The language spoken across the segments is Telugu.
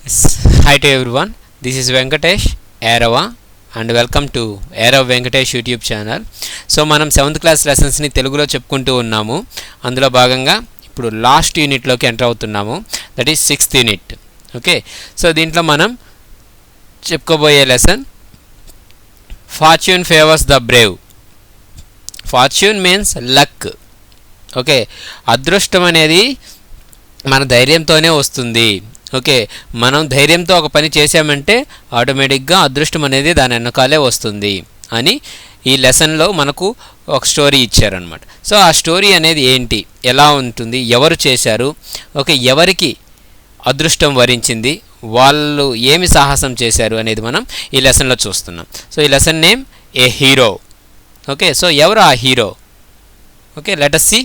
Hi to everyone. This is Venkatesh Airava and welcome to Airava Venkatesh YouTube channel. So మనం 7th class lessons ని తెలుగులో చెప్పుకుంటూ ఉన్నాము. అందులో భాగంగా ఇప్పుడు లాస్ట్ యూనిట్ లోకి ఎంటర్ అవుతున్నాము. That is 6th unit. Okay, so దీంట్లో మనం చెప్పుకోబోయే lesson fortune favours the brave. Fortune means luck. Okay, అదృష్టం అనేది మన ధైర్యంతోనే వస్తుంది. ఓకే, మనం ధైర్యంతో ఒక పని చేసామంటే ఆటోమేటిక్గా అదృష్టం అనేది దాని వెనకాలే వస్తుంది అని ఈ లెసన్లో మనకు ఒక స్టోరీ ఇచ్చారనమాట. సో ఆ స్టోరీ అనేది ఏంటి, ఎలా ఉంటుంది, ఎవరు చేశారు, ఓకే, ఎవరికి అదృష్టం వరించింది, వాళ్ళు ఏమి సాహసం చేశారు అనేది మనం ఈ లెసన్లో చూస్తున్నాం. సో ఈ లెసన్ నేమ్ ఏ హీరో. ఓకే, సో ఎవరు ఆ hero? Okay, let us see.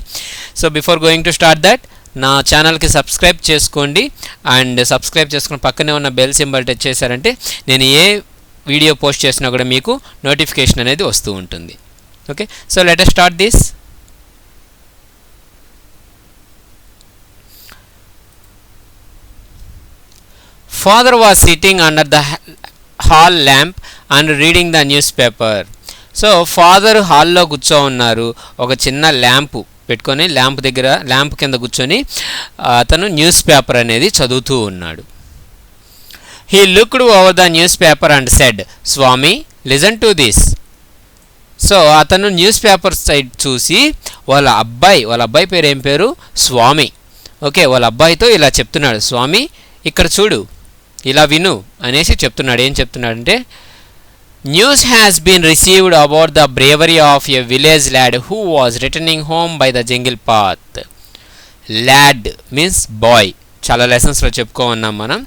So before going to start that, నా ఛానల్కి సబ్స్క్రైబ్ చేసుకోండి అండ్ సబ్స్క్రైబ్ చేసుకుని పక్కనే ఉన్న బెల్ సింబల్ టచ్ చేశారంటే నేను ఏ వీడియో పోస్ట్ చేసినా కూడా మీకు నోటిఫికేషన్ అనేది వస్తూ ఉంటుంది. Okay, so let us start this. Father was sitting under the hall lamp and reading the newspaper. So father హాల్లో కూర్చో ఉన్నారు, ఒక చిన్న ల్యాంపు పెట్టుకొని ల్యాంప్ కింద కూర్చొని అతను న్యూస్ పేపర్ అనేది చదువుతూ ఉన్నాడు. He looked over the newspaper and said, Swami listen to this. So అతను న్యూస్ పేపర్ సైడ్ చూసి వాళ్ళ అబ్బాయి పేరు ఏం పేరు? స్వామి. ఓకే, వాళ్ళ అబ్బాయితో ఇలా చెప్తున్నాడు, స్వామి ఇక్కడ చూడు, ఇలా విను అనేసి చెప్తున్నాడు. ఏం చెప్తున్నాడంటే, news has been received about the bravery of a village lad who was returning home by the jungle path. Lad means boy. చాలా లెసన్స్లో చెప్పుకోన్నాం మనం.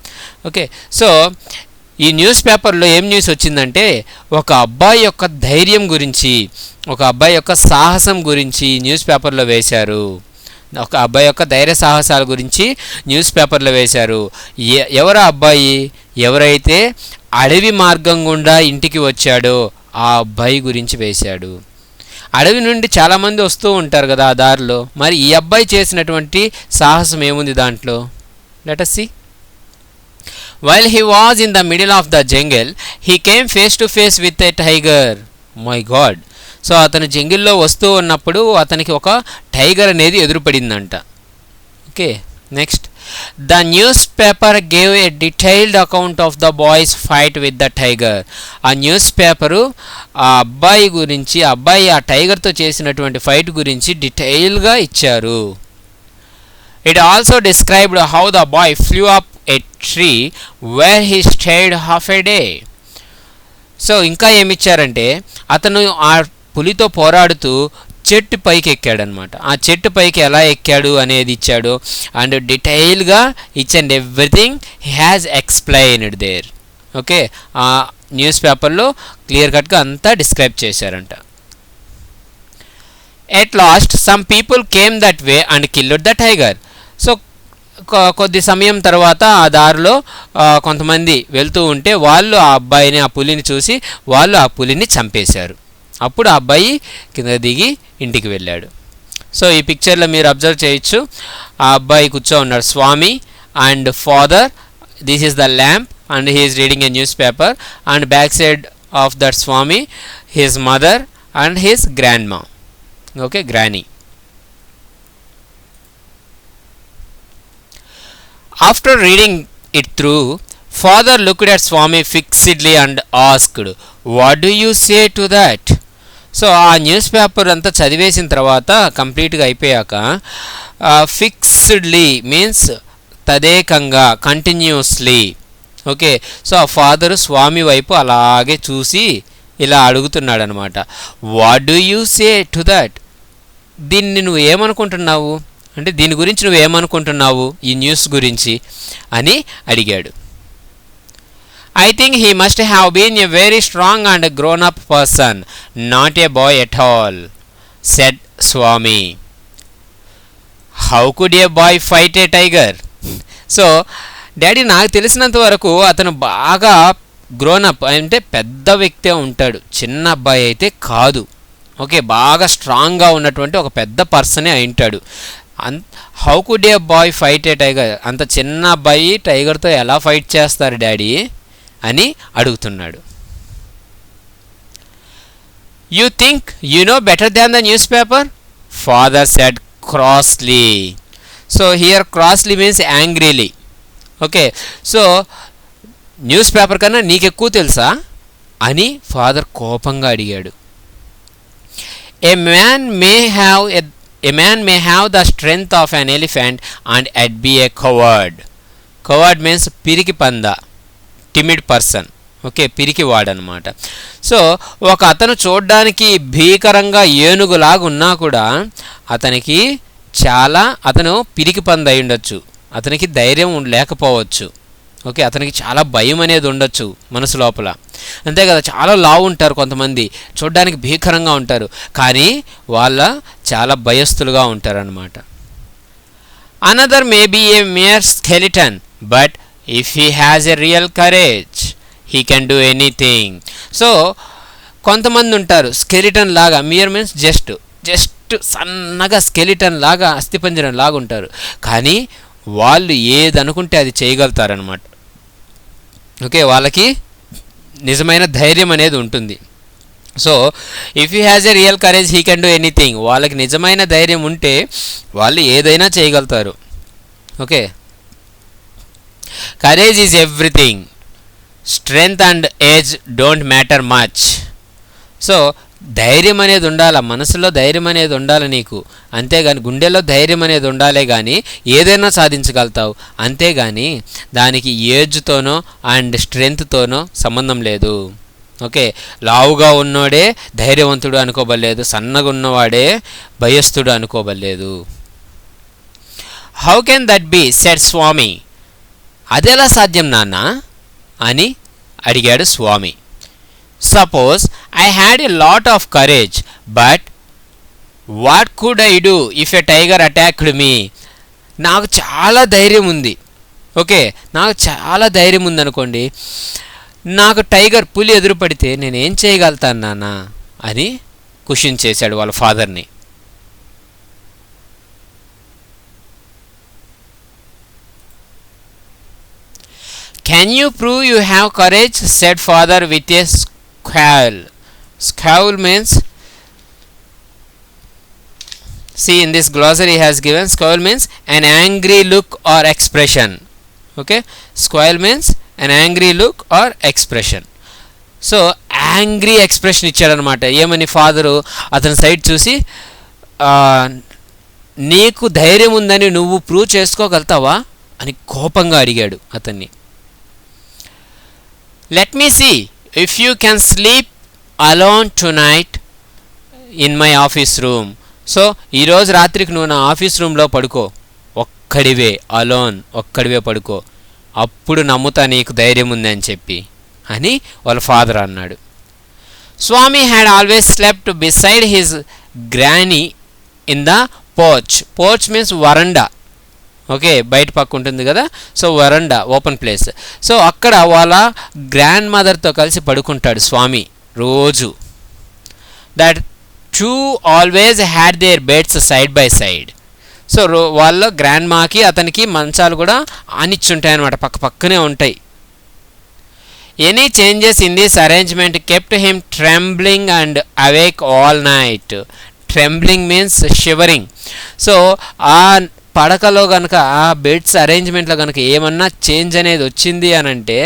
ఓకే, సో ఈ న్యూస్ పేపర్లో ఏం న్యూస్ వచ్చిందంటే, ఒక అబ్బాయి యొక్క ధైర్యం గురించి, ఒక అబ్బాయి యొక్క సాహసం గురించి న్యూస్ పేపర్లో వేశారు. ఒక అబ్బాయి యొక్క ధైర్య సాహసాల గురించి న్యూస్ పేపర్లో వేశారు. ఎవరు అబ్బాయి? ఎవరైతే అడవి మార్గం గుండా ఇంటికి వచ్చాడో ఆ అబ్బాయి గురించి వేశాడు. అడవి నుండి చాలామంది వస్తూ ఉంటారు కదా ఆ దారిలో, మరి ఈ అబ్బాయి చేసినటువంటి సాహసం ఏముంది దాంట్లో? Let us see. While he was in the middle of the jungle, he came face to face with a tiger. My God. So అతను జంగిల్లో వస్తూ ఉన్నప్పుడు అతనికి ఒక టైగర్ అనేది ఎదురుపడిందంట. Okay, next. The newspaper gave a detailed account of the boy's fight with the tiger. ఆ న్యూస్ పేపరు ఆ అబ్బాయి గురించి, ఆ టైగర్తో చేసినటువంటి ఫైట్ గురించి డీటెయిల్గా ఇచ్చారు. It also described how the boy flew up a tree where he stayed half a day. So ఇంకా ఏమిచ్చారంటే, అతను ఆ పులితో పోరాడుతూ చెట్టు పైకి ఎక్కాడనమాట. ఆ చెట్టు పైకి ఎలా ఎక్కాడు అనేది ఇచ్చాడు. అండ్ డీటెయిల్గా each and everything he has explained there. Okay, ఆ న్యూస్ పేపర్లో క్లియర్ కట్గా అంతా డిస్క్రైబ్ చేశారంట. At last some people came that way and killed the tiger. So కొద్ది సమయం తర్వాత ఆ దారిలో కొంతమంది వెళ్తూ ఉంటే వాళ్ళు ఆ అబ్బాయిని, ఆ పులిని చూసి వాళ్ళు ఆ పులిని చంపేశారు. అప్పుడు ఆ అబ్బాయి కింద దిగి ఇంటికి వెళ్ళాడు. సో ఈ పిక్చర్లో మీరు అబ్జర్వ్ చేయొచ్చు, ఆ అబ్బాయి కూర్చో ఉన్నాడు, Swami and father. This is the lamp and he is reading a newspaper and back side of that Swami his mother and his grandma. Okay, granny. After reading it through, father looked at Swami fixedly and asked, what do you say to that? So ఆ న్యూస్ పేపర్ అంతా చదివేసిన తర్వాత కంప్లీట్గా అయిపోయాక ఫిక్స్డ్లీ మీన్స్ తదేకంగా, కంటిన్యూస్లీ. ఓకే, సో ఆ ఫాదరు స్వామి వైపు అలాగే చూసి ఇలా అడుగుతున్నాడు అనమాట, what do you say to that? దీన్ని నువ్వు ఏమనుకుంటున్నావు, అంటే దీని గురించి నువ్వేమనుకుంటున్నావు, ఈ న్యూస్ గురించి అని అడిగాడు. I think he must have been a very strong and grown up person, not a boy at all, said Swami. How could a boy fight a tiger? So daddy, నాకు తెలిసినంత వరకు అతను బాగా గ్రోన్ అప్ అంటే పెద్ద వ్యక్తే ఉంటాడు, చిన్న అబ్బాయి అయితే కాదు. ఓకే, బాగా స్ట్రాంగ్గా ఉన్నటువంటి ఒక పెద్ద పర్సనే అయింటాడు. How could a boy fight a tiger, అంత చిన్న అబ్బాయి టైగర్తో ఎలా ఫైట్ చేస్తారు డాడీ అని అడుగుతున్నాడు. You think you know better than the newspaper, father said crossly. So here crossly means angrily. Okay, so newspaper కన్నా నీకెక్కువ తెలుసా అని ఫాదర్ కోపంగా అడిగాడు. A man may have the strength of an elephant and yet be a coward. Coward means పిరికి పంద, టిమిడ్ పర్సన్. ఓకే, పిరికివాడనమాట. సో ఒక అతను చూడడానికి భీకరంగా ఏనుగులాగా ఉన్నా కూడా అతను పిరికి పంద అయి ఉండొచ్చు, అతనికి ధైర్యం లేకపోవచ్చు. ఓకే, అతనికి చాలా భయం అనేది ఉండొచ్చు మనసు లోపల. అంతే కదా, చాలా లావు ఉంటారు కొంతమంది, చూడ్డానికి భీకరంగా ఉంటారు, కానీ చాలా భయస్థులుగా ఉంటారనమాట. Another may be a mere skeleton, but if he has a real courage he can do anything. So కొంతమంది ఉంటారు స్కెలిటన్ లాగా, మియర్ మీన్స్ జస్ట్ సన్నగా స్కెలిటన్ లాగా, అస్థిపంజరం లాగా ఉంటారు, కానీ వాళ్ళు ఏదనుకుంటే అది చేయగలుగుతారనమాట. ఓకే, వాళ్ళకి నిజమైన ధైర్యం అనేది ఉంటుంది. So if you has a real courage he can do anything, వాళ్ళకి నిజమైన ధైర్యం ఉంటే వాళ్ళు ఏదైనా చేయగలుగుతారు. Okay, courage is everything, strength and age don't matter much. So ధైర్యం అనేది ఉండాలి, మనసులో ధైర్యం అనేది ఉండాలి నీకు, అంతేగాని గుండెలో ధైర్యం అనేది ఉండాలే కానీ ఏదైనా సాధించగలుగుతావు, అంతేగాని దానికి ఏజ్తోనో అండ్ స్ట్రెంగ్త్తోనో సంబంధం లేదు. ఓకే, లావుగా ఉన్నవాడే ధైర్యవంతుడు అనుకోబడలేదు, సన్నగా ఉన్నవాడే భయస్థుడు అనుకోబడలేదు. How can that be said Swami, అదెలా సాధ్యం నాన్న అని అడిగాడు Swami. Suppose I had a lot of courage, but what could I do if a tiger attacked me? నాకు చాలా ధైర్యం ఉంది. ఓకే, నాకు చాలా ధైర్యం ఉందనుకోండి, నాకు టైగర్ పులి ఎదురుపడితే నేనేం చేయగలుగుతాను నాన్న అని క్వశ్చన్ చేశాడు వాళ్ళ ఫాదర్ని. Can you prove you have courage said father with a scowl. Scowl means, see in this glossary has given, scowl means an angry look or expression. Okay, scowl means an angry look or expression. So angry expression ఇచ్చాడనమాట. ఏమని ఫాదరు అతని సైడ్ చూసి, నీకు ధైర్యం ఉందని నువ్వు ప్రూవ్ చేసుకోగలుగుతావా అని కోపంగా అడిగాడు అతన్ని. Let me see if you can sleep alone tonight in my office room. So ఈరోజు రాత్రికి నువ్వు నా ఆఫీస్ రూమ్లో పడుకో, ఒక్కడివే, అలోన్, ఒక్కడివే పడుకో, అప్పుడు నమ్ముతా నీకు ధైర్యం ఉందని చెప్పి అని వాళ్ళ ఫాదర్ అన్నాడు. Swami had always slept beside his granny in the porch. Porch means వరండా. ఓకే, బయట పక్క ఉంటుంది కదా, సో వరండా, ఓపెన్ ప్లేస్. సో అక్కడ వాళ్ళ గ్రాండ్ మదర్తో కలిసి పడుకుంటాడు స్వామి రోజు. That two always had their beds side by side. So వాళ్ళ గ్రాండ్ మాకి అతనికి మంచాలు కూడా ఆనిచ్చుంటాయి అన్నమాట, పక్క పక్కనే ఉంటాయి. Any changes in this arrangement kept him trembling and awake all night. Trembling means shivering. So ఆ పడకలో కనుక, ఆ బెడ్స్ అరేంజ్మెంట్లో కనుక ఏమన్నా చేంజ్ అనేది వచ్చింది అని అంటే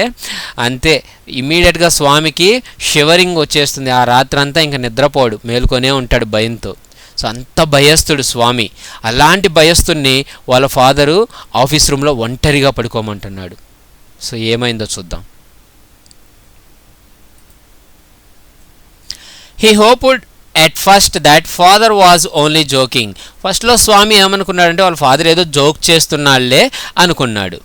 అంతే, ఇమీడియట్గా స్వామికి షివరింగ్ వచ్చేస్తుంది. ఆ రాత్రంతా ఇంకా నిద్రపోడు, మేలుకొనే ఉంటాడు భయంతో. సో అంత భయస్థుడు స్వామి. అలాంటి భయస్థుడిని వాళ్ళ ఫాదరు ఆఫీస్ రూమ్లో ఒంటరిగా పడుకోమంటున్నాడు. సో ఏమైందో చూద్దాం. He hoped at first that father was only joking. ఫస్ట్లో స్వామి ఏమనుకున్నాడంటే వాళ్ళ ఫాదర్ ఏదో జోక్ చేస్తున్నాళ్లే అనుకున్నాడు.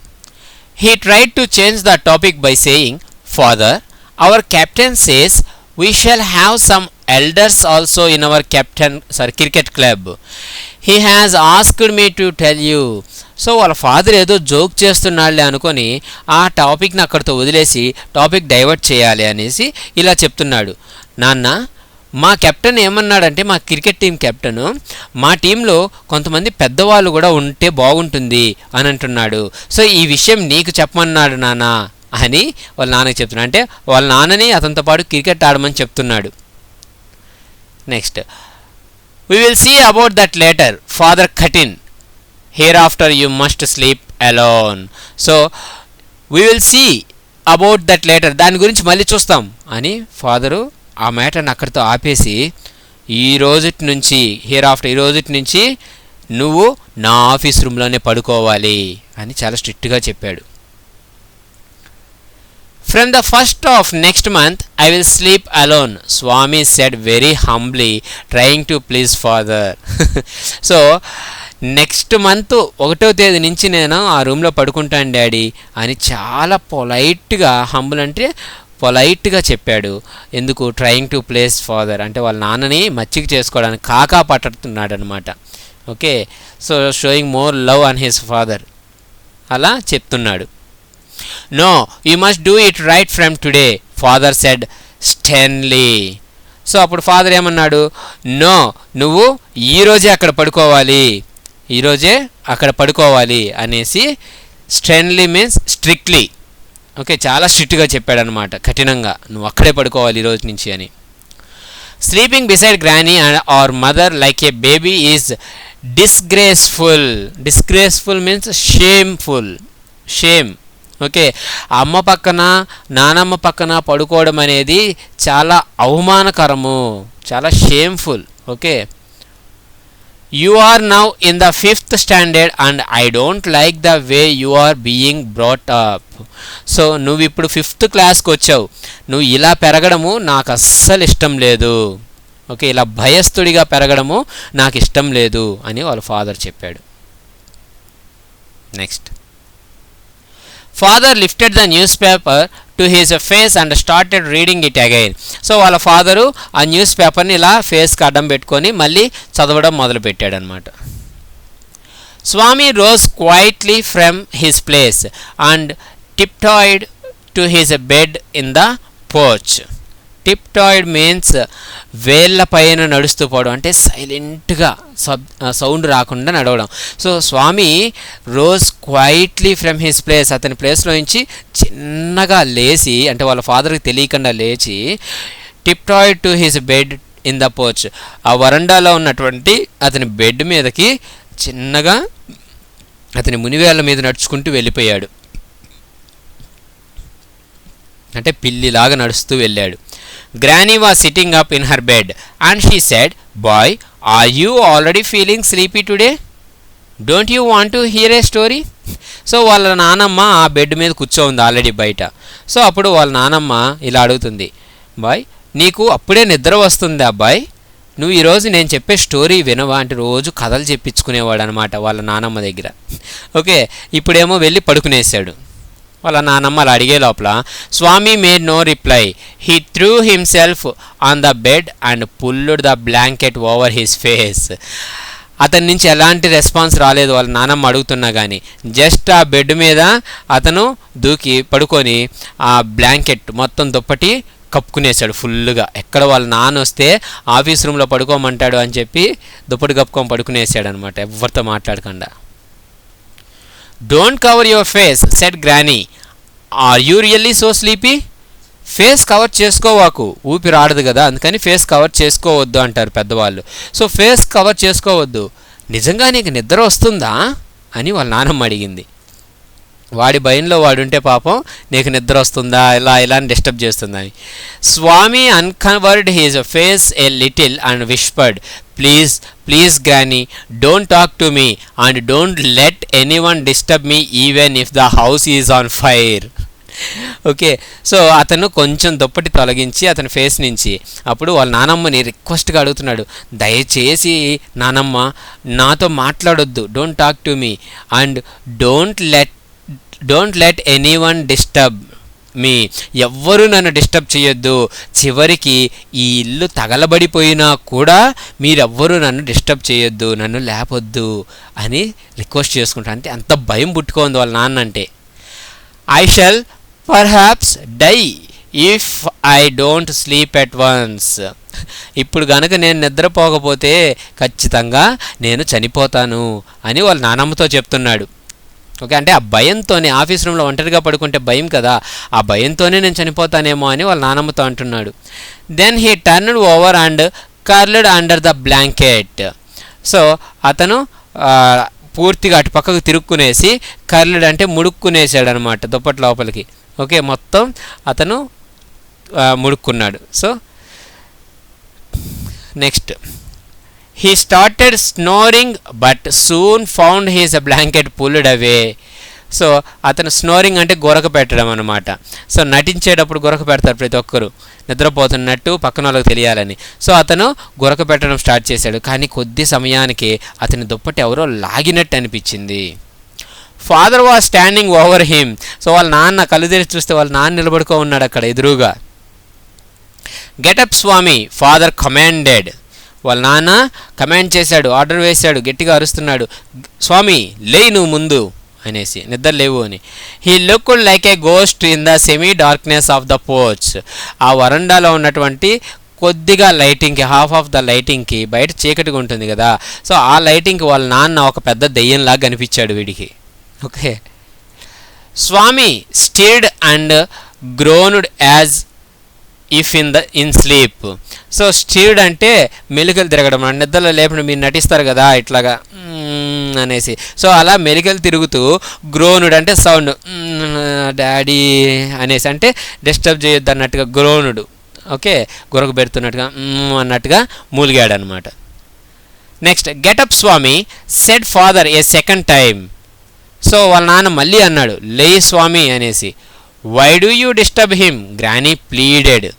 He tried to change the topic by saying, father, our captain says we shall have some elders also in our cricket club. He has asked me to tell you. So వాళ్ళ ఫాదర్ ఏదో జోక్ చేస్తున్నాళ్లే అనుకొని ఆ టాపిక్ని అక్కడితో వదిలేసి టాపిక్ డైవర్ట్ చేయాలి అనేసి ఇలా చెప్తున్నాడు. నాన్న, మా కెప్టెన్ ఏమన్నాడంటే, మా క్రికెట్ టీం కెప్టెన్, మా టీంలో కొంతమంది పెద్దవాళ్ళు కూడా ఉంటే బాగుంటుంది అని అంటున్నాడు. సో ఈ విషయం నీకు చెప్పమన్నాడు నాన్న అని వాళ్ళ నాన్నకి చెప్తున్నాడు. అంటే వాళ్ళ నాన్నని అతనితో పాటు క్రికెట్ ఆడమని చెప్తున్నాడు. Next, we will see about that later, father cut in, hereafter you must sleep alone. So we will see about that later, దాని గురించి మళ్ళీ చూస్తాం అని ఫాదరు ఆ మ్యాటర్ని అక్కడితో ఆపేసి, ఈ రోజుటి నుంచి ఈ రోజుటి నుంచి నువ్వు నా ఆఫీస్ రూమ్లోనే పడుకోవాలి అని చాలా స్ట్రిక్ట్గా చెప్పాడు. From the 1st of next month, I will sleep alone, Swami said very humbly, trying to please father. So next month 1వ తేదీ నుంచి నేను ఆ రూమ్లో పడుకుంటాను డాడీ అని చాలా పొలైట్గా, హంబుల్ అంటే పొలైట్గా చెప్పాడు. ఎందుకు? ట్రయింగ్ టు ప్లేస్ ఫాదర్, అంటే వాళ్ళ నాన్నని మచ్చిక చేసుకోవడానికి కాకా పట్టుతున్నాడు అనమాట. Okay, so sowing more love on his father, అలా చెప్తున్నాడు. No, you must do it right from today, father said sternly. So అప్పుడు ఫాదర్ ఏమన్నాడు? నో, నువ్వు ఈరోజే అక్కడ పడుకోవాలి అనేసి, స్టెర్న్లీ మీన్స్ స్ట్రిక్ట్లీ, ఓకే, చాలా స్ట్రిక్ట్గా చెప్పాడనమాట, కఠినంగా, నువ్వు అక్కడే పడుకోవాలి ఈ రోజు నుంచి అని. Sleeping beside granny or mother like a baby is disgraceful means shame. Okay, అమ్మ పక్కన నానమ్మ పక్కన పడుకోవడం అనేది చాలా అవమానకరము, చాలా shameful. Okay, you are now in the 5th standard and I don't like the way you are being brought up. So నువ్వు ఇప్పుడు 5th క్లాస్కి వచ్చావు, నువ్వు ఇలా పెరగడము నాకు అస్సలు ఇష్టం లేదు. ఓకే, ఇలా భయస్థుడిగా పెరగడము నాకు ఇష్టం లేదు అని వాళ్ళ ఫాదర్ చెప్పాడు. Next, father lifted the newspaper to his face and started reading it again. So వాళ్ళ ఫాదరు ఆ న్యూస్ పేపర్ని ఇలా ఫేస్కి అడ్డం పెట్టుకొని మళ్ళీ చదవడం మొదలుపెట్టాడు అనమాట. Swami rose quietly from his place and tiptoed to his bed in the porch. Tiptoed means వేళ్ళ పైన నడుస్తూ పోవడం, అంటే సైలెంట్గా సౌండ్ రాకుండా నడవడం. So Swami rose quietly from his place, అతని ప్లేస్లో నుంచి చిన్నగా లేచి, అంటే వాళ్ళ ఫాదర్కి తెలియకుండా లేచి, tiptoed to his bed in the porch, ఆ వరండాలో ఉన్నటువంటి అతని బెడ్ మీదకి చిన్నగా అతని మునివేళ్ళ మీద నడుచుకుంటూ వెళ్ళిపోయాడు, అంటే పిల్లిలాగా నడుస్తూ వెళ్ళాడు. Granny was sitting up in her bed and she said, "Boy, are you already feeling sleepy today? Don't you want to hear a story?" So వాళ్ళ నానమ్మ ఆ బెడ్ మీద కూర్చోంది ఆల్రెడీ బయట. సో అప్పుడు వాళ్ళ నానమ్మ ఇలా అడుగుతుంది, బాయ్ నీకు అప్పుడే నిద్ర వస్తుంది అబ్బాయి, నువ్వు ఈరోజు నేను చెప్పే స్టోరీ వినవా? అంటే రోజు కథలు చెప్పించుకునేవాడు అనమాట వాళ్ళ నానమ్మ దగ్గర. ఓకే, ఇప్పుడేమో వెళ్ళి పడుకునేసాడు. వాళ్ళ నానమ్మ అలా అడిగే లోపల Swami made no reply. He threw himself on the bed and pulled the blanket over his face. అతని నుంచి ఎలాంటి రెస్పాన్స్ రాలేదు వాళ్ళ నానమ్మ అడుగుతున్నా కానీ. జస్ట్ ఆ బెడ్ మీద అతను దూకి పడుకొని ఆ బ్లాంకెట్ మొత్తం దుప్పటి కప్పుకునేసాడు ఫుల్గా. ఎక్కడ వాళ్ళ నాన్న వస్తే ఆఫీస్ రూమ్లో పడుకోమంటాడు అని చెప్పి దుప్పటి కప్పుకొని పడుకునేసాడు అనమాట, ఎవరితో మాట్లాడకుండా. Don't cover your face said granny, are you really so sleepy? Face cover చేసుకోవాకు, ఊపిరి ఆడదు కదా, అందుకని ఫేస్ కవర్ చేసుకోవద్దు అంటారు పెద్దవాళ్ళు. సో ఫేస్ కవర్ చేసుకోవద్దు, నిజంగా నీకు నిద్ర వస్తుందా అని వాళ్ళ నాన్నమ్మ అడిగింది. వాడి భయంలో వాడుంటే పాపం నీకు నిద్ర వస్తుందా ఇలా అని డిస్టర్బ్ చేస్తుందని. Swami uncovered his face a little and whispered, please granny, don't talk to me and don't let anyone disturb me even if the house is on fire. Okay, so అతను కొంచెం దుప్పటి తొలగించి అతని ఫేస్ నుంచి అప్పుడు వాళ్ళ నానమ్మని రిక్వెస్ట్గా అడుగుతున్నాడు, దయచేసి నానమ్మ నాతో మాట్లాడొద్దు, don't talk to me and don't let anyone disturb మీ, ఎవ్వరూ నన్ను డిస్టర్బ్ చేయొద్దు, చివరికి ఈ ఇల్లు తగలబడిపోయినా కూడా మీరెవ్వరూ నన్ను డిస్టర్బ్ చేయొద్దు, నన్ను లేపొద్దు అని రిక్వెస్ట్ చేసుకుంటా. అంటే అంత భయం పుట్టుకోంది వాళ్ళ నాన్న అంటే. I shall perhaps die if I don't sleep at once. ఇప్పుడు గనక నేను నిద్రపోకపోతే ఖచ్చితంగా నేను చనిపోతాను అని వాళ్ళ నానమ్మతో చెప్తున్నాడు. ఓకే, అంటే ఆ భయంతోనే, ఆఫీస్ రూమ్లో ఒంటరిగా పడుకుంటే భయం కదా, ఆ భయంతోనే నేను చనిపోతానేమో అని వాళ్ళ నానమ్మతో అంటున్నాడు. Then he turned over and curled under the blanket. So అతను పూర్తిగా అటు పక్కకు తిరుక్కునేసి, కర్ల్డ్ అంటే ముడుక్కునేసాడు అనమాట దుప్పటి లోపలికి. ఓకే, మొత్తం అతను ముడుక్కున్నాడు. So next, he started snoring but soon found his blanket pulled away. So అతను స్నోరింగ్ అంటే గొరక పెట్టడం అనమాట. సో నటించేటప్పుడు గొరక పెడతారు ప్రతి ఒక్కరు, నిద్రపోతున్నట్టు పక్కన వాళ్ళకి తెలియాలని. సో అతను గొరక పెట్టడం స్టార్ట్ చేశాడు, కానీ కొద్ది సమయానికి అతని దుప్పటి ఎవరో లాగినట్టు అనిపించింది. Father was standing over him. So వాళ్ళ నాన్న కళ్ళు తెరిచి చూస్తే వాళ్ళ నాన్న నిలబడుకో ఉన్నాడు అక్కడ ఎదురుగా. గెటప్ స్వామి, ఫాదర్ కమాండెడ్. వాళ్ళ నాన్న కమాండ్ చేశాడు, ఆర్డర్ వేశాడు, గట్టిగా అరుస్తున్నాడు, స్వామి లే నువ్వు ముందు అనేసి, నిద్ర లేవు అని. He looked like A ghost in the semi darkness of the porch. ఆ వరండాలో ఉన్నటువంటి కొద్దిగా లైటింగ్కి, హాఫ్ ఆఫ్ ద లైటింగ్కి, బయట చీకటిగా ఉంటుంది కదా, సో ఆ లైటింగ్కి వాళ్ళ నాన్న ఒక పెద్ద దెయ్యంలాగా కనిపించాడు వీడికి. Okay, Swami stirred and groaned as if in sleep. So stirred అంటే మెలికలు తిరగడం, నిద్రలో లేపిన మీరు నటిస్తారు కదా ఇట్లాగా అనేసి, సో అలా మెలికలు తిరుగుతూ, గ్రోనుడ్ అంటే సౌండ్, డాడీ అనేసి అంటే డిస్టర్బ్ చేయొద్దు అన్నట్టుగా గ్రోనుడు. ఓకే, గురకు పెడుతున్నట్టుగా అన్నట్టుగా మూలిగాడు అనమాట. Next, get up Swami said father a second time. So వాళ్ళ నాన్న మళ్ళీ అన్నాడు, లే స్వామి అనేసి. Why do you disturb him, granny pleaded.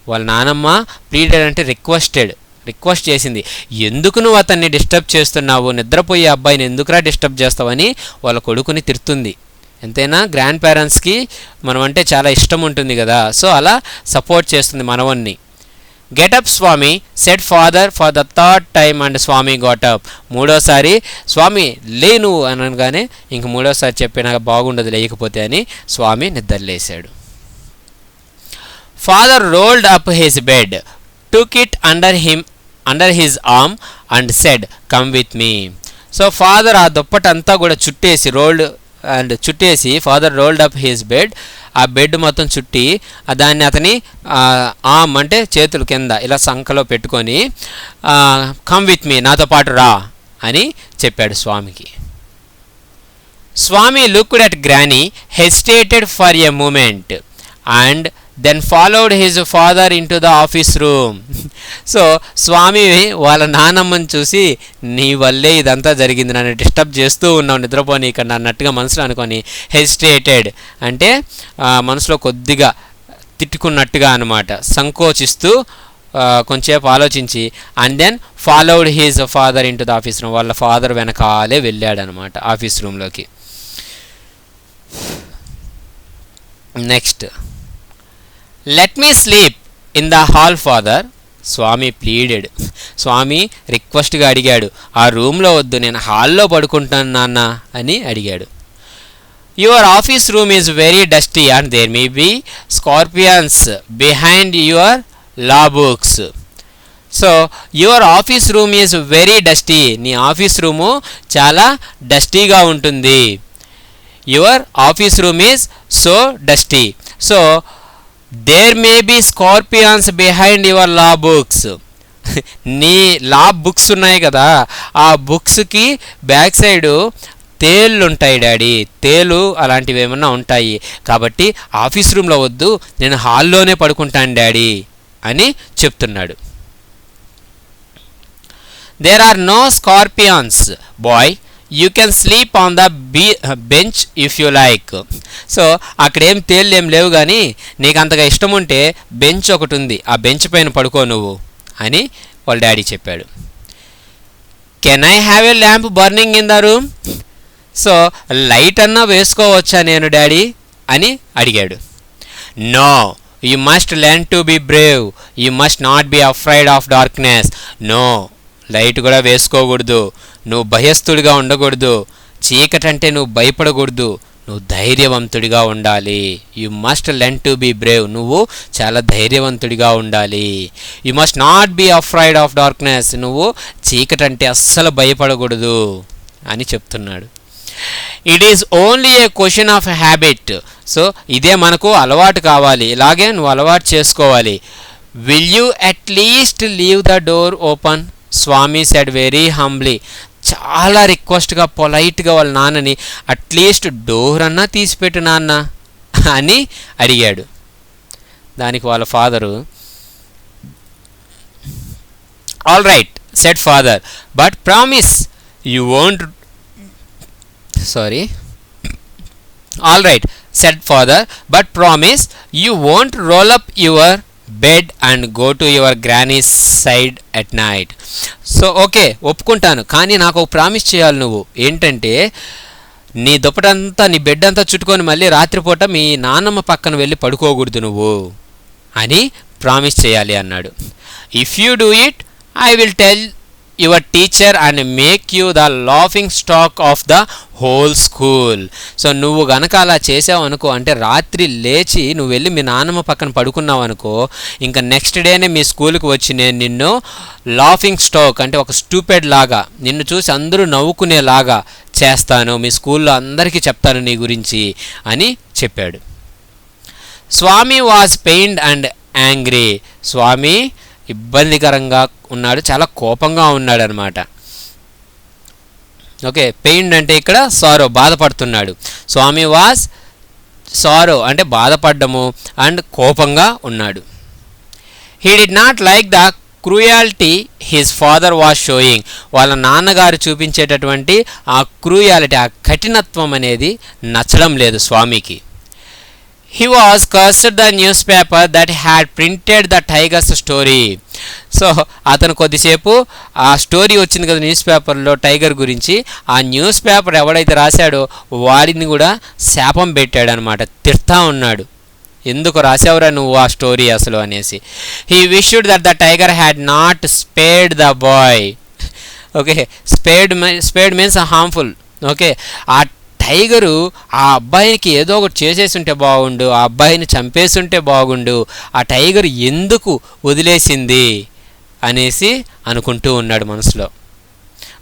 వాళ్ళ నానమ్మ ప్లీడెడ్ అంటే రిక్వెస్ట్ చేసింది, ఎందుకు నువ్వు అతన్ని డిస్టర్బ్ చేస్తున్నావు, నిద్రపోయే అబ్బాయిని ఎందుకురా డిస్టర్బ్ చేస్తావని వాళ్ళ కొడుకుని తిడుతుంది. ఎంతైనా గ్రాండ్ పేరెంట్స్కి మనం అంటే చాలా ఇష్టం ఉంటుంది కదా, సో అలా సపోర్ట్ చేస్తుంది మనవన్ని. Get up Swami said father for the third time and Swami got up. మూడోసారి స్వామి లే నువ్వు అనగానే ఇంక మూడోసారి చెప్పినా బాగుండదు లేకపోతే అని స్వామి నిద్రలేశాడు. Father rolled up his bed, took it under his arm and said come with me. So father ఆ దుప్పటంతా కూడా చుట్టేసి father rolled up his bed, ఆ బెడ్ మొత్తం చుట్టి దాన్ని అతని ఆర్మ్ అంటే చేతుల కింద ఇలా సంకలో పెట్టుకొని కమ్ విత్ మీ, నాతో పాటు రా అని చెప్పాడు స్వామికి. Swami looked at granny, hesitated for a moment and then followed his father into the office room. So Swami వాళ్ళ నానమ్మని చూసి, నీ వల్లే ఇదంతా జరిగింది, నన్ను డిస్టర్బ్ చేస్తూ ఉన్నావు నిద్రపోనీకన్నా అన్నట్టుగా మనసులో అనుకొని, హెసిటేటెడ్ అంటే మనసులో కొద్దిగా తిట్టుకున్నట్టుగా అనమాట, సంకోచిస్తూ కొంచెంసేపు ఆలోచించి, and then followed his father into the office room. వాళ్ళ ఫాదర్ వెనకాలే వెళ్ళాడనమాట ఆఫీస్ రూమ్లోకి. Next, let me sleep in the hall father, Swami pleaded. Swami రిక్వెస్ట్గా అడిగాడు, ఆ రూమ్లో వద్దు, నేను హాల్లో పడుకుంటాను నాన్న అని అడిగాడు. Your office room is very dusty and there may be scorpions behind your law books. So your office room is very dusty, నీ ఆఫీస్ రూము చాలా డస్టీగా ఉంటుంది. Your office room is so dusty. So there may be scorpions behind your law books. నీ లా బుక్స్ ఉన్నాయి కదా, ఆ బుక్స్కి బ్యాక్ సైడు తేళ్ళు ఉంటాయి డాడీ, తేలు అలాంటివి ఏమన్నా ఉంటాయి, కాబట్టి ఆఫీస్ రూమ్లో వద్దు, నేను హాల్లోనే పడుకుంటాను డాడీ అని చెప్తున్నాడు. There are no scorpions boy, you can sleep on the bench if you like. So అక్కడేం తేళ్ళు ఏం లేవు, కానీ నీకు అంతగా ఇష్టం ఉంటే బెంచ్ ఒకటి ఉంది, ఆ బెంచ్ పైన పడుకో నువ్వు అని వాళ్ళ డాడీ చెప్పాడు. Can I have a lamp burning in the room. So light అన్నా వేసుకోవచ్చా నేను డాడీ అని అడిగాడు. No, you must learn to be brave, you must not be afraid of darkness. No, light కూడా వేసుకోకూడదు, నువ్వు భయస్థుడిగా ఉండకూడదు, చీకటంటే నువ్వు భయపడకూడదు, నువ్వు ధైర్యవంతుడిగా ఉండాలి. You must learn to be brave. నువ్వు చాలా ధైర్యవంతుడిగా ఉండాలి. You must not be afraid of darkness. నువ్వు చీకటి అంటే అస్సలు భయపడకూడదు అని చెప్తున్నాడు. It is only a question of habit. So ఇదే మనకు అలవాటు కావాలి, ఇలాగే నువ్వు అలవాటు చేసుకోవాలి. Will you at least leave the door open, Swami said very humbly. చాలా రిక్వెస్ట్గా పొలైట్గా వాళ్ళ నాన్నని అట్లీస్ట్ డోర్ అన్నా తీసిపెట్టు నాన్న అని అడిగాడు. దానికి వాళ్ళ father all right said father, but promise you won't all right said father, but promise you won't roll up your bed and go to your granny's side at night. So okay ఒప్పుకుంటాను, కానీ నాకు ఒక ప్రామిస్ చేయాలి. నువ్వు ఏంటంటే నీ దుప్పటంతా నీ బెడ్ అంతా చుట్టుకొని మళ్ళీ రాత్రిపూట మీ నాన్నమ్మ పక్కన వెళ్ళి పడుకోకూడదు నువ్వు అని ప్రామిస్ చేయాలి అన్నాడు. If you do it I will tell your teacher and make you the laughing stock of the whole school. So నువ్వు గనక అలా చేసావు అనుకో, అంటే రాత్రి లేచి నువ్వు వెళ్ళి మీ నాన్నమ్మ పక్కన పడుకున్నావు అనుకో, ఇంకా నెక్స్ట్ డేనే మీ స్కూల్కి వచ్చి నేను నిన్ను లాఫింగ్ స్టాక్ అంటే ఒక స్టూపెడ్ లాగా నిన్ను చూసి అందరూ నవ్వుకునేలాగా చేస్తాను, మీ స్కూల్లో అందరికీ చెప్తాను నీ గురించి అని చెప్పాడు. స్వామి వాజ్ పెయిన్డ్ అండ్ యాంగ్రీ. స్వామి ఇబ్బందికరంగా ఉన్నాడు, చాలా కోపంగా ఉన్నాడు అనమాట. ఓకే, పెయిన్ అంటే ఇక్కడ సారో, బాధపడుతున్నాడు. స్వామి వాజ్ సారో అంటే బాధపడ్డము అండ్ కోపంగా ఉన్నాడు. He did not like the cruelty his father was sowing. వాళ్ళ నాన్నగారు చూపించేటటువంటి ఆ క్రూయాలిటీ, ఆ కఠినత్వం అనేది నచ్చడం లేదు స్వామికి. He was cursed the newspaper that had printed the tiger's story. So అతను కొద్దిసేపు ఆ స్టోరీ వచ్చింది కదా న్యూస్ పేపర్లో టైగర్ గురించి, ఆ న్యూస్ పేపర్ ఎవడైతే రాశాడో వాడిని కూడా శాపం పెట్టాడు అనమాట, తిడతా ఉన్నాడు. ఎందుకు రాసావురా నువ్వు ఆ స్టోరీ అసలు అనేసి. He wished that the tiger had not spared the boy. Okay, spared means harmful. Okay, ఆ టైగరు ఆ అబ్బాయికి ఏదో ఒకటి చేసేసి ఉంటే బాగుండు, ఆ అబ్బాయిని చంపేస్తుంటే బాగుండు, ఆ టైగర్ ఎందుకు వదిలేసింది అనేసి అనుకుంటూ ఉన్నాడు మనసులో.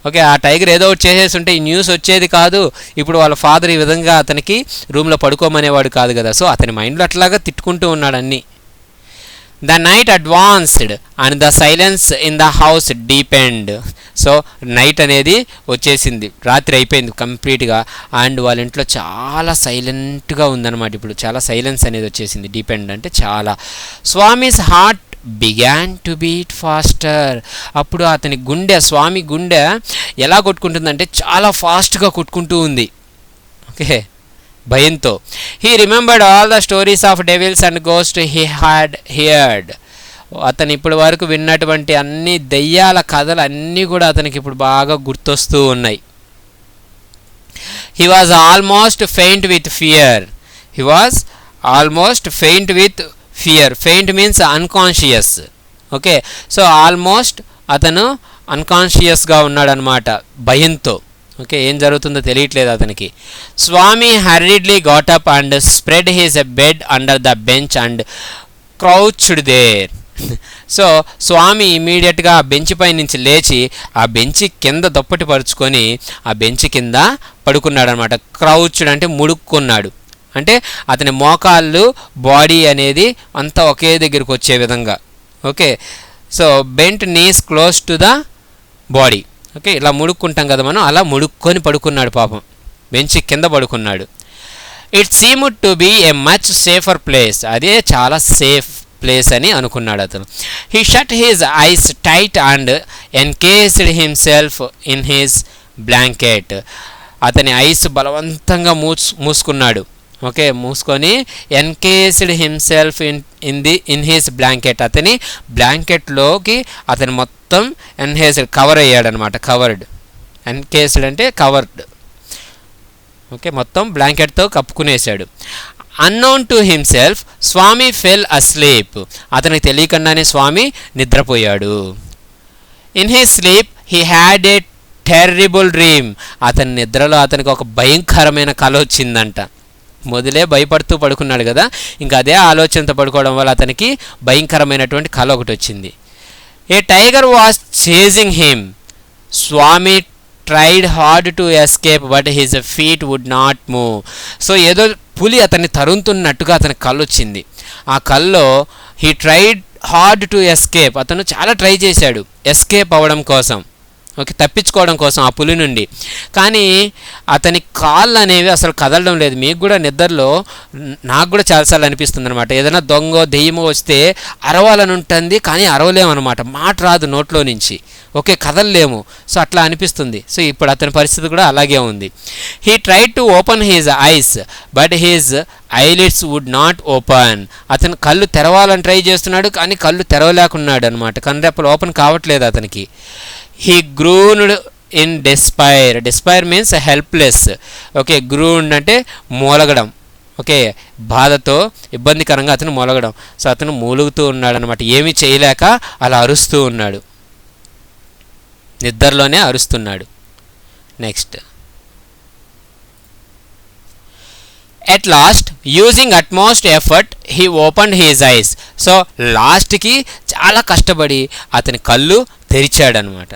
ఓకే, ఆ టైగర్ ఏదో ఒకటి చేసేసి ఉంటే ఈ న్యూస్ వచ్చేది కాదు, ఇప్పుడు వాళ్ళ ఫాదర్ ఈ విధంగా అతనికి రూమ్లో పడుకోమనేవాడు కాదు కదా. సో అతని మైండ్లో అట్లాగా తిట్టుకుంటూ ఉన్నాడు అన్నీ. The night advanced and the silence in the house depend. So night అనేది వచ్చేసింది, రాత్రి అయిపోయింది కంప్లీట్గా, అండ్ వాళ్ళ ఇంట్లో చాలా సైలెంట్గా ఉందన్నమాట. ఇప్పుడు చాలా సైలెన్స్ అనేది వచ్చేసింది. డీపెండ్ అంటే చాలా. Swami's heart began to beat faster. అప్పుడు అతని గుండె, స్వామి గుండె ఎలా కొట్టుకుంటుందంటే చాలా ఫాస్ట్గా కొట్టుకుంటూ ఉంది. ఓకే, భయంతో. He remembered all the stories of devils and ghost he had heard. అతను ఇప్పటి వరకు విన్నటువంటి అన్ని దెయ్యాల కథలు అన్నీ కూడా అతనికి ఇప్పుడు బాగా గుర్తొస్తూ ఉన్నాయి. He was almost faint with fear. He was almost faint with fear. Faint means unconscious. Okay, so almost అతను అన్కాన్షియస్గా ఉన్నాడనమాట భయంతో. ఓకే, ఏం జరుగుతుందో తెలియట్లేదు అతనికి. Swami hurriedly got up and spread his bed under the bench and crouched there. So Swami ఇమీడియట్గా ఆ బెంచ్ పై నుంచి లేచి ఆ బెంచి కింద దుప్పటి పరుచుకొని ఆ బెంచ్ కింద పడుకున్నాడు అనమాట. క్రౌచ్డ్ అంటే ముడుక్కున్నాడు, అంటే అతని మోకాళ్ళు బాడీ అనేది అంతా ఒకే దగ్గరికి వచ్చే విధంగా. Okay, so bent knees close to the body. Okay, ఇలా ముడుక్కుంటాం కదా మనం, అలా ముడుక్కొని పడుకున్నాడు పాపం, బెంచి కింద పడుకున్నాడు. It seemed to be a much safer place. అదే చాలా సేఫ్ ప్లేస్ అని అనుకున్నాడు అతను. He shut his eyes tight and encased himself in his blanket. అతని ఐస్ బలవంతంగా మూసుకున్నాడు. ఓకే, మూసుకొని encased himself in his blanket. అతని బ్లాంకెట్లోకి అతను మొత్తం ఎన్హేస్డ్ కవర్ అయ్యాడనమాట. కవర్డ్, ఎన్కేస్డ్ అంటే కవర్డ్. ఓకే, మొత్తం బ్లాంకెట్తో కప్పుకునేసాడు. Unknown to himself Swami fell asleep. అతనికి తెలియకుండానే స్వామి నిద్రపోయాడు. In his sleep he had a terrible dream. అతని నిద్రలో అతనికి ఒక భయంకరమైన కల వచ్చిందంట. మొదలే భయపడుతూ పడుకున్నాడు కదా, ఇంకా అదే ఆలోచనతో పడుకోవడం వల్ల అతనికి భయంకరమైనటువంటి కళ ఒకటి వచ్చింది. A tiger was chasing him. Swami tried hard to escape but his feet would not move. So ఏదో పులి అతన్ని తరుముతున్నట్టుగా అతనికి కళ్ళు వచ్చింది. ఆ కల్లో he tried hard to escape, అతను చాలా ట్రై చేశాడు ఎస్కేప్ అవ్వడం కోసం, ఓకే, తప్పించుకోవడం కోసం ఆ పులి నుండి. కానీ అతని కాళ్ళు అనేవి అసలు కదలడం లేదు. మీకు కూడా నిద్రలో, నాకు కూడా చాలాసార్లు అనిపిస్తుంది అనమాట, ఏదైనా దొంగ దెయ్యమో వస్తే అరవాలని ఉంటుంది కానీ అరవలేమన్నమాట, మాట రాదు నోట్లో నుంచి, ఓకే, కదలలేము. సో అట్లా అనిపిస్తుంది. సో ఇప్పుడు అతని పరిస్థితి కూడా అలాగే ఉంది. He tried to open his eyes but his eyelids would not open. అతను కళ్ళు తెరవాలని ట్రై చేస్తున్నాడు కానీ కళ్ళు తెరవలేకున్నాడు అనమాట, కనురెప్పలు ఓపెన్ కావట్లేదు అతనికి. He groaned in despair. Despair means helpless, okay. Groaned అంటే మూలగడం, ఓకే, బాధతో ఇబ్బందికరంగా అతను మూలగడం. సో అతను మూలుగుతూ ఉన్నాడు అనమాట, ఏమీ చేయలేక అలా అరుస్తూ ఉన్నాడు, నిద్రలోనే అరుస్తున్నాడు. Next, at last using utmost effort he opened his eyes. So లాస్ట్కి చాలా కష్టపడి అతని కళ్ళు తెరిచాడనమాట.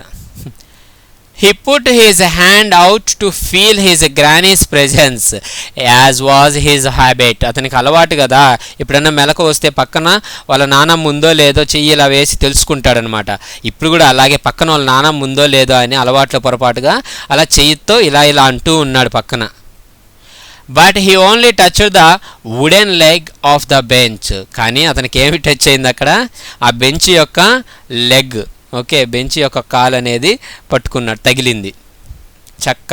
He put his hand out to feel his granny's presence as was his habit. అతనికి అలవాటు కదా, ఎప్పుడన్నా మెలకు వస్తే పక్కన వాళ్ళ నాన్నమ్మ ఉందో లేదో చెయ్యి ఇలా వేసి తెలుసుకుంటాడనమాట. ఇప్పుడు కూడా అలాగే పక్కన వాళ్ళ నాన్నమ్మ ఉందో లేదో అని అలవాట్లో పొరపాటుగా అలా చెయ్యితో ఇలా ఇలా అంటూ ఉన్నాడు పక్కన. But he only touch the wooden leg of the bench. కానీ అతనికి ఏమి టచ్ అయింది అక్కడ, ఆ బెంచ్ యొక్క లెగ్, ఓకే, బెంచ్ యొక్క కాలు అనేది పట్టుకున్నాడు, తగిలింది చక్క.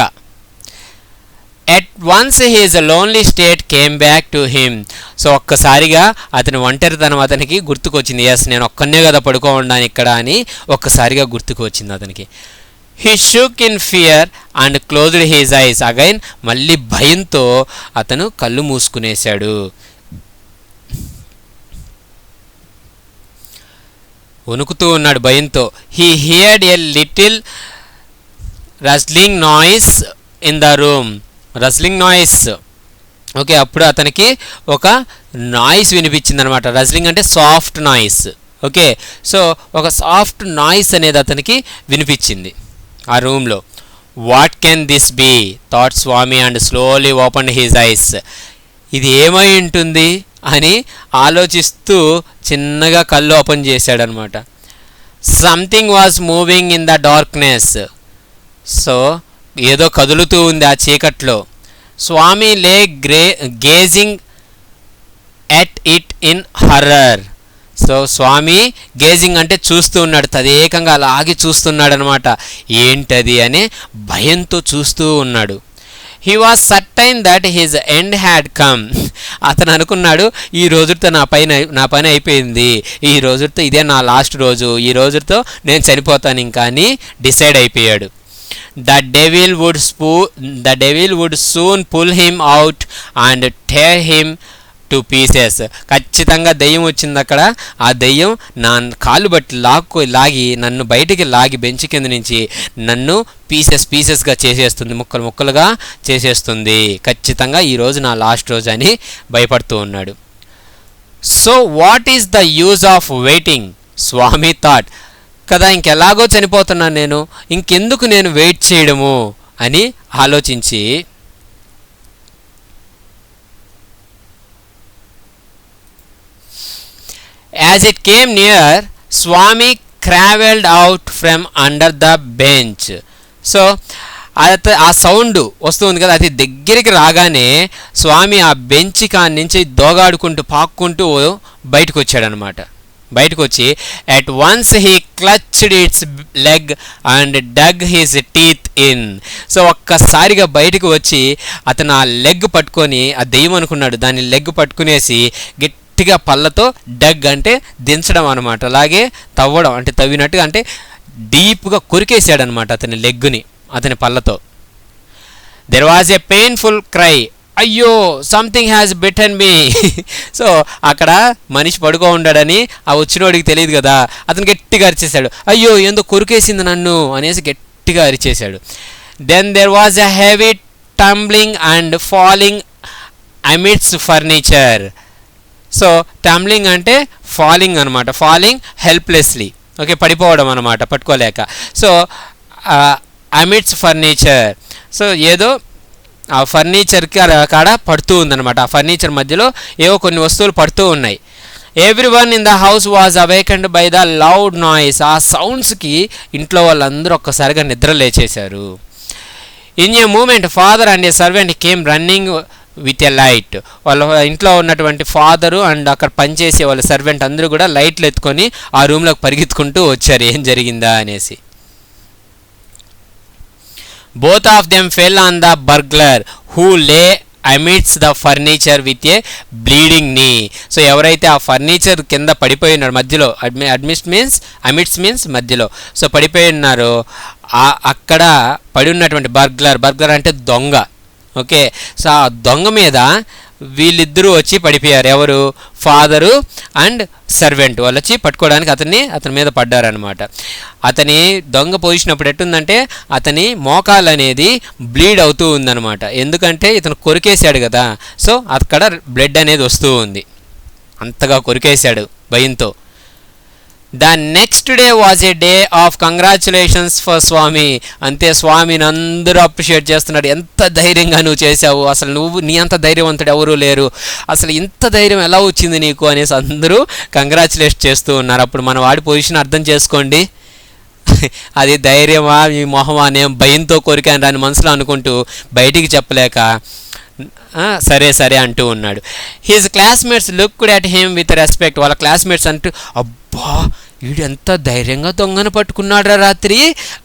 At once his lonely state came back to him. So ఒక్కసారిగా అతని ఒంటరితనం అతనికి గుర్తుకొచ్చింది. ఎస్, నేను ఒక్కనే కదా పడుకోండాను ఇక్కడ అని ఒక్కసారిగా గుర్తుకు వచ్చింది అతనికి. He shook in fear and closed his eyes again. మళ్ళీ భయంతో అతను కళ్ళు మూసుకునేశాడు. వణుకుతూ ఉన్నాడు భయంతో. He heard a little rustling noise in the room. Rustling noise, okay. అప్పుడు అతనికి ఒక నాయిస్ వినిపించింది అనమాట. రస్లింగ్ అంటే సాఫ్ట్ నాయిస్, ఓకే. సో ఒక సాఫ్ట్ నాయిస్ అనేది అతనికి వినిపించింది ఆ రూమ్లో. What can this be thought Swami and slowly open his eyes. ఇది ఏమై ఉంటుంది అని ఆలోచిస్తూ చిన్నగా కళ్ళు ఓపెన్ చేశాడనమాట. Something was moving in the darkness. So ఏదో కదులుతూ ఉంది ఆ చీకట్లో. Swami lay gazing at it in horror. So Swami gazing అంటే చూస్తూ ఉన్నాడు, తదేకంగా అలాగే చూస్తున్నాడు అనమాట. ఏంటది అని భయంతో చూస్తూ ఉన్నాడు. He was certain that his end had come. అతను అనుకున్నాడు, ఈ రోజుతో నా పని అయిపోయింది, ఈ రోజుతో ఇదే నా లాస్ట్ రోజు, ఈ రోజుతో నేను చనిపోతాను ఇంకా అని డిసైడ్ అయిపోయాడు. The devil would soon pull him out and tear him to pieces. ఖచ్చితంగా దెయ్యం వచ్చింది అక్కడ. ఆ దెయ్యం నా కాళ్ళు బట్టి లాగి నన్ను బయటికి లాగి బెంచ్ కింద నుంచి నన్ను పీసెస్గా చేసేస్తుంది, ముక్కలుగా చేసేస్తుంది. ఖచ్చితంగా ఈరోజు నా లాస్ట్ రోజు అని భయపడుతూ ఉన్నాడు. So what is the use of waiting, Swami thought. కదా ఇంకెలాగో చనిపోతున్నాను నేను, ఇంకెందుకు నేను వెయిట్ చేయడము అని ఆలోచించి as it came near, Swami crawled out from under the bench. So ఆ సౌండ్ వస్తుంది కదా, అది దగ్గరికి రాగానే స్వామి ఆ బెంచ్ కాని నుంచి దోగాడుకుంటూ పాక్కుంటూ బయటకు వచ్చాడనమాట. బయటకు వచ్చి at once he clutched its leg and dug his teeth in. So ఒక్కసారిగా బయటకు వచ్చి అతను ఆ లెగ్ పట్టుకొని, ఆ దెయ్యం అనుకున్నాడు, దాన్ని లెగ్ పట్టుకునేసి గట్టిగా పళ్ళతో డగ్ అంటే దించడం అనమాట, అలాగే తవ్వడం అంటే తవ్వినట్టుగా అంటే డీప్గా కొరికేసాడనమాట అతని లెగ్గుని అతని పళ్ళతో. There was a painful cry, అయ్యో something has bitten me. So అక్కడ మనిషి పడుకో ఉండాడని ఆ వచ్చినోడికి తెలియదు కదా, అతను గట్టిగా అరిచేశాడు, అయ్యో ఎందుకు కొరికేసింది నన్ను అనేసి గట్టిగా అరిచేశాడు. Then there was a heavy tumbling and falling amidst furniture. So tumbling అంటే ఫాలింగ్ అనమాట, ఫాలింగ్ హెల్ప్లెస్లీ, ఓకే, పడిపోవడం అనమాట పట్టుకోలేక. సో అమిడ్స్ ఫర్నిచర్, సో ఏదో ఆ ఫర్నిచర్కి కాడ పడుతూ ఉందన్నమాట. ఆ ఫర్నిచర్ మధ్యలో ఏవో కొన్ని వస్తువులు పడుతూ ఉన్నాయి. Everyone in the house was awakened by the loud noise. ఆ సౌండ్స్కి ఇంట్లో వాళ్ళందరూ ఒక్కసారిగా నిద్ర లేచేశారు. In a moment father and a servant came running with a light. వాళ్ళ ఇంట్లో ఉన్నటువంటి ఫాదరు అండ్ అక్కడ పనిచేసే వాళ్ళ సర్వెంట్ అందరూ కూడా లైట్లు ఎత్తుకొని ఆ రూమ్లోకి పరిగెత్తుకుంటూ వచ్చారు ఏం జరిగిందా అనేసి. Both of them fell on the burglar who lay amidst the furniture with a bleeding knee. So ఎవరైతే ఆ ఫర్నిచర్ కింద పడిపోయి ఉన్నారు మధ్యలో, అమిడ్స్ మీన్స్ మధ్యలో, సో పడిపోయి ఉన్నారో అక్కడ పడి ఉన్నటువంటి బర్గ్లర్ అంటే దొంగ, ఓకే. సో ఆ దొంగ మీద వీళ్ళిద్దరూ వచ్చి పడిపోయారు. ఎవరు? ఫాదరు అండ్ సర్వెంట్ వాళ్ళు వచ్చి పట్టుకోవడానికి అతని మీద పడ్డారనమాట. అతని దొంగ పోసినప్పుడు ఎట్టుందంటే అతని మోకాలు అనేది బ్లీడ్ అవుతూ ఉందన్నమాట. ఎందుకంటే ఇతను కొరికేశాడు కదా, సో అక్కడ బ్లడ్ అనేది వస్తూ ఉంది, అంతగా కొరికేశాడు భయంతో. The next day was a day of congratulations for Swami. అంతే, స్వామిని అందరూ అప్రిషియేట్ చేస్తున్నాడు. ఎంత ధైర్యంగా నువ్వు చేశావు, అసలు నీ అంత ధైర్యవంతుడు ఎవరూ లేరు, అసలు ఇంత ధైర్యం ఎలా వచ్చింది నీకు అనేసి అందరూ కంగ్రాచులేట్ చేస్తూ ఉన్నారు. అప్పుడు మన వాడి పొజిషన్ అర్థం చేసుకోండి. అది ధైర్యమా మీ మొహమా, నేను భయంతో కోరికాను రాని మనసులో అనుకుంటూ బయటికి చెప్పలేక సరే అంటూ ఉన్నాడు. His classmates looked at him with respect. వాళ్ళ క్లాస్మేట్స్ అంటూ అబ్బా వీడు ఎంత ధైర్యంగా దొంగను పట్టుకున్నాడా రాత్రి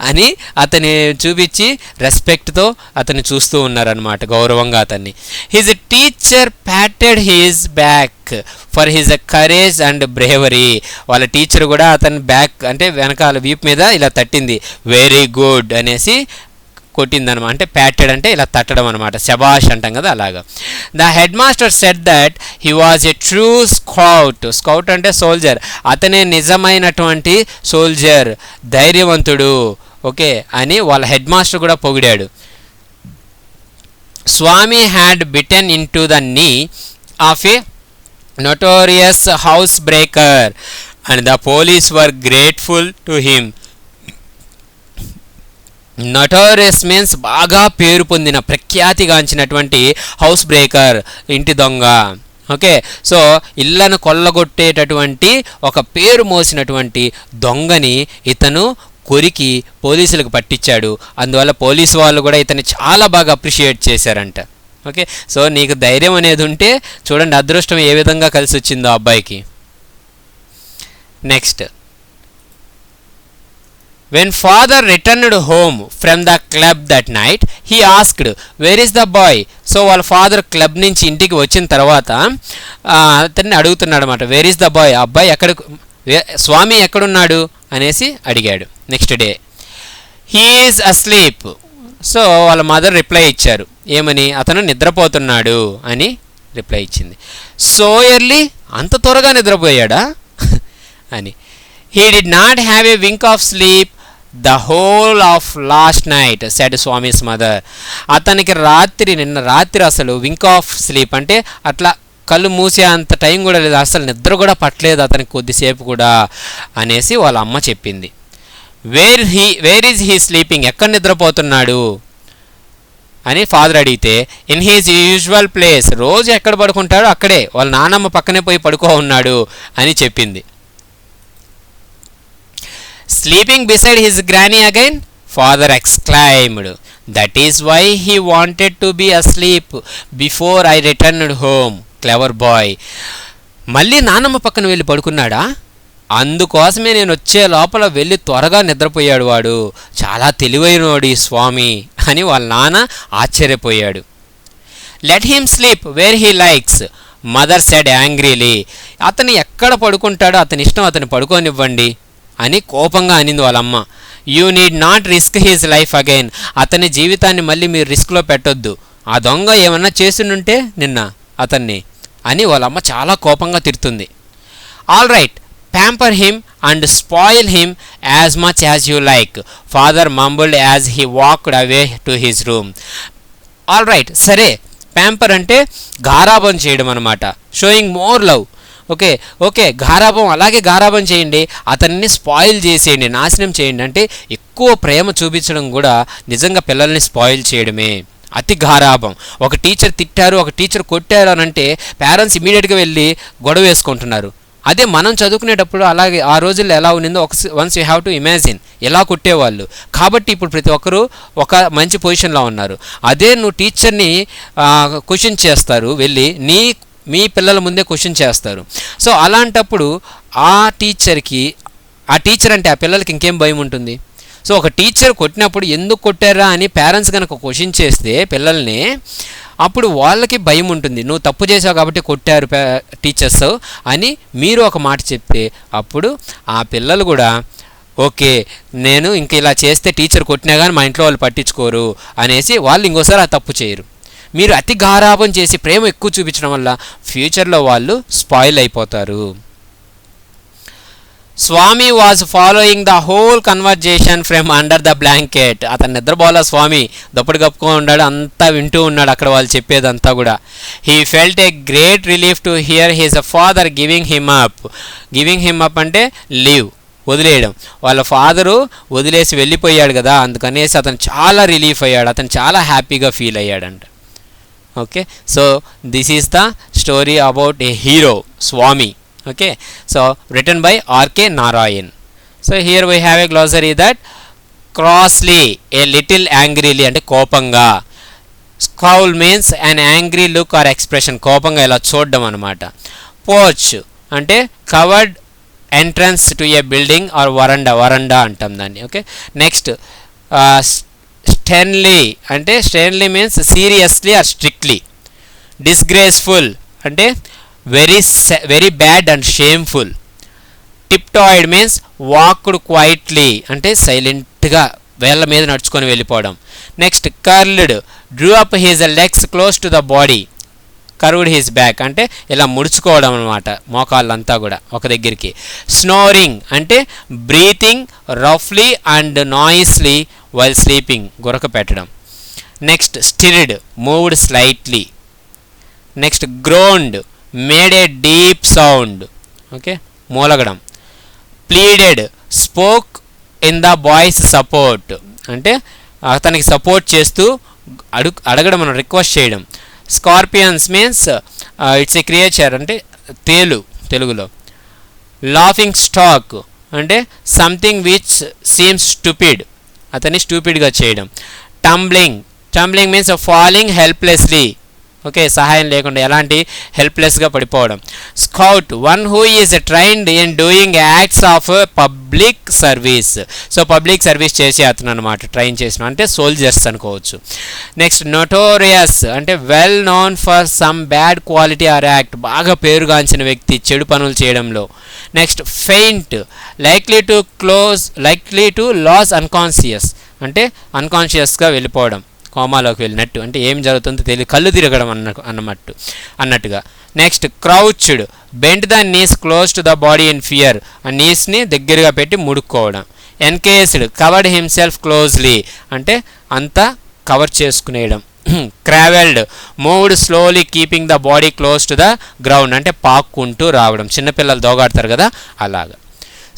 అని అతని చూపించి రెస్పెక్ట్తో అతన్ని చూస్తూ ఉన్నారనమాట, గౌరవంగా అతన్ని. His teacher patted his back for his courage and bravery. వాళ్ళ టీచర్ కూడా అతని బ్యాక్ అంటే వెనకాల వీపు మీద ఇలా తట్టింది, వెరీ గుడ్ అనేసి కొట్టిందనమాట. అంటే ప్యాటెడ్ అంటే ఇలా తట్టడం అనమాట, శబాష్ అంటాం కదా అలాగా. The head master said that he was a true scout అంటే సోల్జర్. అతనే నిజమైనటువంటి సోల్జర్, ధైర్యవంతుడు, ఓకే అని వాళ్ళ హెడ్ మాస్టర్ కూడా పొగిడాడు. Swami had bitten into the knee of a notorious house breaker and the police were grateful to him. Notorious means బాగా పేరు పొందిన ప్రఖ్యాతిగాంచినటువంటి హౌస్ బ్రేకర్, ఇంటి దొంగ, ఓకే. సో ఇళ్లను కొల్లగొట్టేటటువంటి ఒక పేరు మోసినటువంటి దొంగని ఇతను కొరికి పోలీసులకు పట్టించాడు. అందువల్ల పోలీసు వాళ్ళు కూడా ఇతన్ని చాలా బాగా అప్రిషియేట్ చేశారంట, ఓకే. సో నీకు ధైర్యం అనేది ఉంటే చూడండి అదృష్టం ఏ విధంగా కలిసి వచ్చిందో అబ్బాయికి. Next, when father returned home from the club that night, he asked, where is the boy? So వాళ్ళ ఫాదర్ క్లబ్ నుంచి ఇంటికి వచ్చిన తర్వాత అతన్ని అడుగుతున్నాడు అనమాట, వేర్ ఈస్ ద బాయ్, అబ్బాయి స్వామి ఎక్కడున్నాడు అనేసి అడిగాడు. Next day, he is asleep. So వాళ్ళ మదర్ రిప్లై ఇచ్చారు, ఏమని? అతను నిద్రపోతున్నాడు అని రిప్లై ఇచ్చింది. సో ఎర్లీ, అంత త్వరగా నిద్రపోయాడా అని. He did not have a wink of sleep the whole of last night said Swami's mother. అతనికి నిన్న రాత్రి అసలు వింక్ ఆఫ్ స్లీప్ అంటే అట్లా కళ్ళు మూసే అంత టైం కూడా లేదు, అసలు నిద్ర కూడా పట్టలేదు అతనికి కొద్దిసేపు కూడా అనేసి వాళ్ళ అమ్మ చెప్పింది. వేర్ ఈజ్ హీ స్లీపింగ్, ఎక్కడ నిద్రపోతున్నాడు అని ఫాదర్ అడిగితే, ఇన్ హీజ్ యూజువల్ ప్లేస్, రోజు ఎక్కడ పడుకుంటాడో అక్కడే, వాళ్ళ నానమ్మ పక్కనే పోయి పడుకో ఉన్నాడు అని చెప్పింది. Sleeping beside his granny again? Father exclaimed. That is why he wanted to be asleep before I returned home. Clever boy. మళ్ళీ నానమ్మ పక్కన వెళ్ళి పడుకున్నాడా? అందుకోసమే నేను వచ్చే లోపల వెళ్ళి త్వరగా నిద్రపోయాడు వాడు, చాలా తెలివైనవాడు ఈ స్వామి అని వాళ్ళ నాన్న ఆశ్చర్యపోయాడు. Let him sleep where he likes, mother said angrily. అతను ఎక్కడ పడుకుంటాడో అతని ఇష్టం, అతను పడుకోనివ్వండి అని కోపంగా అనింది వాళ్ళమ్మ. You need not risk his life again, అతని జీవితాన్ని మళ్ళీ మీరు రిస్క్లో పెట్టొద్దు, ఆ దొంగ ఏమన్నా చేసినుంటే నిన్న అతన్ని అని వాళ్ళమ్మ చాలా కోపంగా తిడుతుంది. All right, pamper him and spoil him as much as you like, father mumbled as he walked away to his room. All right, సరే ప్యాంపర్ అంటే గారాబం చేయడం అనమాట, షోయింగ్ మోర్ లవ్. ఓకే గారాబం, అలాగే గారాబం చేయండి, అతన్ని స్పాయిల్ చేసేయండి, నాశనం చేయండి. అంటే ఎక్కువ ప్రేమ చూపించడం కూడా నిజంగా పిల్లల్ని స్పాయిల్ చేయడమే, అతి గారాబం. ఒక టీచర్ తిట్టారు, ఒక టీచర్ కొట్టారు అని అంటే పేరెంట్స్ ఇమీడియట్గా వెళ్ళి గొడవ వేసుకుంటున్నారు. అదే మనం చదువుకునేటప్పుడు అలాగే ఆ రోజుల్లో ఎలా ఉన్నిందో once you have to imagine, ఎలా కొట్టేవాళ్ళు. కాబట్టి ఇప్పుడు ప్రతి ఒక్కరూ ఒక మంచి పొజిషన్లో ఉన్నారు. అదే నువ్వు టీచర్ని క్వశ్చన్ చేస్తారు, వెళ్ళి మీ పిల్లల ముందే క్వశ్చన్ చేస్తారు. సో అలాంటప్పుడు ఆ టీచర్ అంటే ఆ పిల్లలకి ఇంకేం భయం ఉంటుంది? సో ఒక టీచర్ కొట్టినప్పుడు ఎందుకు కొట్టారా అని పేరెంట్స్ కనుక క్వశ్చన్ చేస్తే పిల్లల్ని, అప్పుడు వాళ్ళకి భయం ఉంటుంది, నువ్వు తప్పు చేసావు కాబట్టి కొట్టారు టీచర్స్ అని మీరు ఒక మాట చెప్తే అప్పుడు ఆ పిల్లలు కూడా ఓకే నేను ఇంక ఇలా చేస్తే టీచర్ కొట్టినా కానీ మా ఇంట్లో వాళ్ళు పట్టించుకోరు అనేసి వాళ్ళు ఇంకోసారి ఆ తప్పు చేయరు. మీరు అతి గారాబం చేసి ప్రేమ ఎక్కువ చూపించడం వల్ల ఫ్యూచర్లో వాళ్ళు స్పాయిల్ అయిపోతారు. Swami was following the whole conversation from under the blanket. అతను నిద్రపోలా, స్వామి దుప్పటి కప్పుకొని ఉన్నాడు, అంతా వింటూ ఉన్నాడు అక్కడ వాళ్ళు చెప్పేదంతా కూడా. He felt a great relief to hear his father giving him up అంటే లీవ్, వదిలేయడం. వాళ్ళ ఫాదరు వదిలేసి వెళ్ళిపోయాడు కదా, అందుకనేసి అతను చాలా రిలీఫ్ అయ్యాడు, అతను చాలా హ్యాపీగా ఫీల్ అయ్యాడంట. Okay, so this is the story about a hero Swami. Okay, so written by R.K. Narayan. So here we have a glossary that crossly, a little angrily అంటే కోపంగా. Scowl means an angry look or expression, కోపంగా ఇలా చూడడం అనమాట. Porch అంటే covered entrance to a building or వరండా అంటాం దాన్ని. ఓకే, నెక్స్ట్ sternly అంటే sternly means seriously or strictly. Disgraceful అంటే very bad and shameful. Tiptoed means walked quietly అంటే సైలెంట్గా వేళ్ళ మీద నడుచుకొని వెళ్ళిపోవడం. Next curled, drew up his legs close to the body, curved his back అంటే ఇలా ముడుచుకోవడం అనమాట, మోకాళ్ళంతా కూడా ఒక దగ్గరికి. Snoring అంటే breathing roughly and noisily while sleeping, గురక పెట్టడం. Next stirred, moved slightly. Next groaned, made a deep sound, okay మూలగడం. Pleaded, spoke in the boys support అంటే అతనికి సపోర్ట్ చేస్తూ అడగడం, మనం రిక్వెస్ట్ చేయడం. Scorpions means it's a creature అంటే తేలు తెలుగులో. లాఫింగ్ స్టాక్ అంటే సంథింగ్ విచ్ సీమ్స్ స్టూపిడ్, అతన్ని స్టూపిడ్గా చేయడం. Tumbling means falling helplessly, okay సహాయం లేకుండా ఎలాంటి హెల్ప్లెస్గా పడిపోవడం. Scout, one who is trained in doing acts of public service. So public service చేసే అతను అనమాట, ట్రైన్ చేసిన అంటే సోల్జర్స్ అనుకోవచ్చు. నెక్స్ట్ నోటోరియస్ అంటే well known for some bad quality or act, బాగా పేరుగాంచిన వ్యక్తి చెడు పనులు చేయడంలో. Next faint, likely to lose unconscious అంటే అన్కాన్షియస్గా వెళ్ళిపోవడం, కోమాలోకి వెళ్ళినట్టు అంటే ఏం జరుగుతుందో తెలియదు, కళ్ళు తిరగడం అన్నట్టుగా. Next crouched, bend the knees close to the body in fear, ఆ నీస్ని దగ్గరగా పెట్టి ముడుక్కోవడం. ఎన్కేస్డ్, కవర్డ్ హిమ్సెల్ఫ్ క్లోజ్లీ అంటే అంతా కవర్ చేసుకునేయడం. Crawled, moved slowly keeping the body close to the ground అంటే పాక్కుంటూ రావడం, చిన్నపిల్లలు దోగాడతారు కదా అలాగా.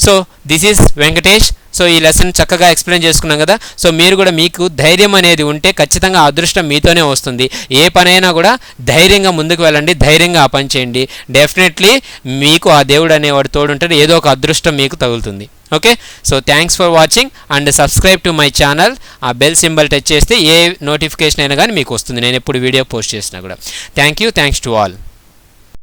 So this is Venkatesh. So ఈ లెసన్ చక్కగా ఎక్స్ప్లెయిన్ చేసుకున్నాం కదా. సో మీరు కూడా మీకు ధైర్యం అనేది ఉంటే ఖచ్చితంగా అదృష్టం మీతోనే వస్తుంది. ఏ పనైనా కూడా ధైర్యంగా ముందుకు వెళ్ళండి, ధైర్యంగా ఆ పని చేయండి. డెఫినెట్లీ మీకు ఆ దేవుడు అనేవాడు తోడుంటాడు, ఏదో ఒక అదృష్టం మీకు తగులుతుంది. Okay, so thanks for watching and subscribe to my channel. ఆ బెల్ సింబల్ టచ్ చేస్తే ఏ నోటిఫికేషన్ అయినా కానీ మీకు వస్తుంది నేను ఎప్పుడు వీడియో పోస్ట్ చేసినా కూడా. Thanks to all.